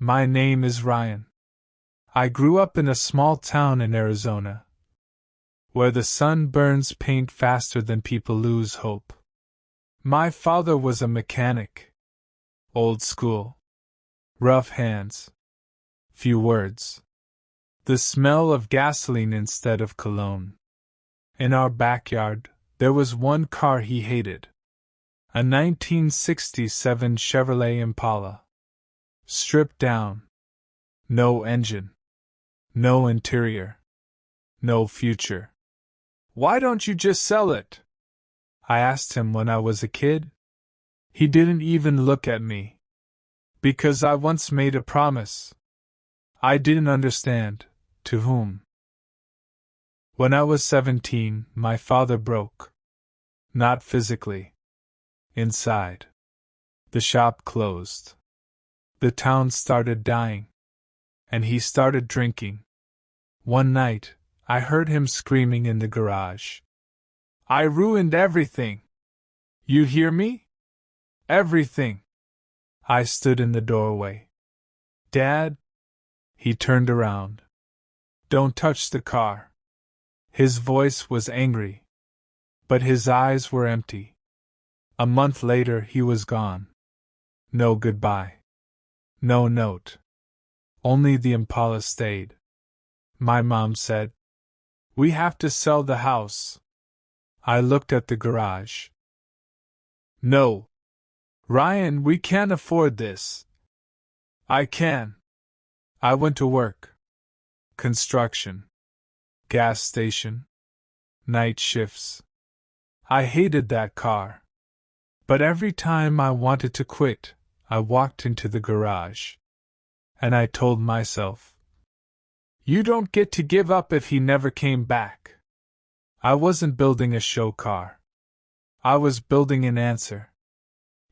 My name is Ryan. I grew up in a small town in Arizona, where the sun burns paint faster than people lose hope. My father was a mechanic. Old school. Rough hands. Few words. The smell of gasoline instead of cologne. In our backyard, there was one car he hated. A 1967 Chevrolet Impala. Stripped down. No engine. No interior. No future. Why don't you just sell it? I asked him when I was a kid. He didn't even look at me. Because I once made a promise. I didn't understand. To whom? When I was 17, my father broke. Not physically. Inside. The shop closed. The town started dying. And he started drinking. One night, I heard him screaming in the garage. I ruined everything. You hear me? Everything. I stood in the doorway. Dad? He turned around. Don't touch the car. His voice was angry. But his eyes were empty. A month later he was gone. No goodbye. No note. Only the Impala stayed. My mom said, "We have to sell the house." I looked at the garage. No. Ryan, we can't afford this. I can. I went to work. Construction. Gas station. Night shifts. I hated that car. But every time I wanted to quit, I walked into the garage. And I told myself, you don't get to give up if he never came back. I wasn't building a show car. I was building an answer.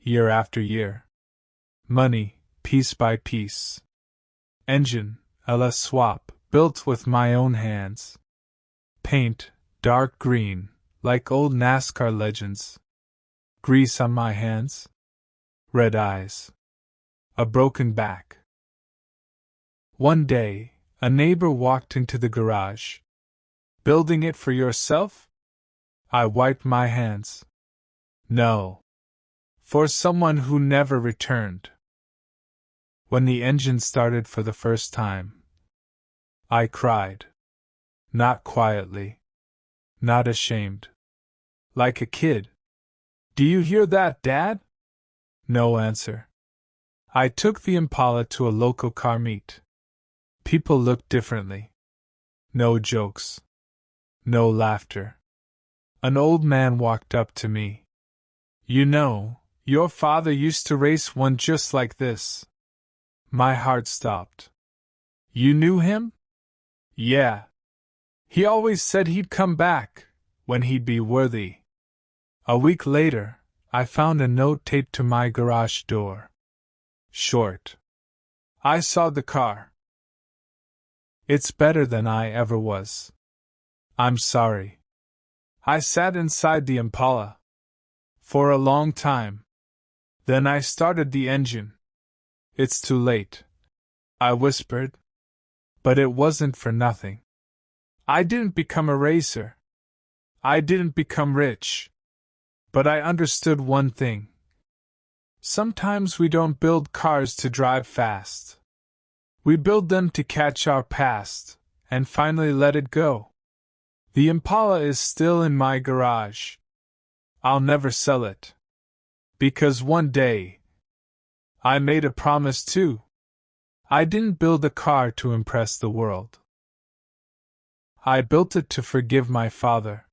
Year after year. Money, piece by piece. Engine, LS swap, built with my own hands. Paint, dark green, like old NASCAR legends. Grease on my hands. Red eyes. A broken back. One day, a neighbor walked into the garage. Building it for yourself? I wiped my hands. No. For someone who never returned. When the engine started for the first time, I cried. Not quietly. Not ashamed. Like a kid. Do you hear that, Dad? No answer. I took the Impala to a local car meet. People looked differently. No jokes. No laughter. An old man walked up to me. You know, your father used to race one just like this. My heart stopped. You knew him? Yeah. He always said he'd come back, when he'd be worthy. A week later, I found a note taped to my garage door. Short. I saw the car. It's better than I ever was. I'm sorry. I sat inside the Impala. For a long time. Then I started the engine. It's too late. I whispered. But it wasn't for nothing. I didn't become a racer. I didn't become rich. But I understood one thing. Sometimes we don't build cars to drive fast. We build them to catch our past, and finally let it go. The Impala is still in my garage. I'll never sell it. Because one day, I made a promise too. I didn't build a car to impress the world. I built it to forgive my father.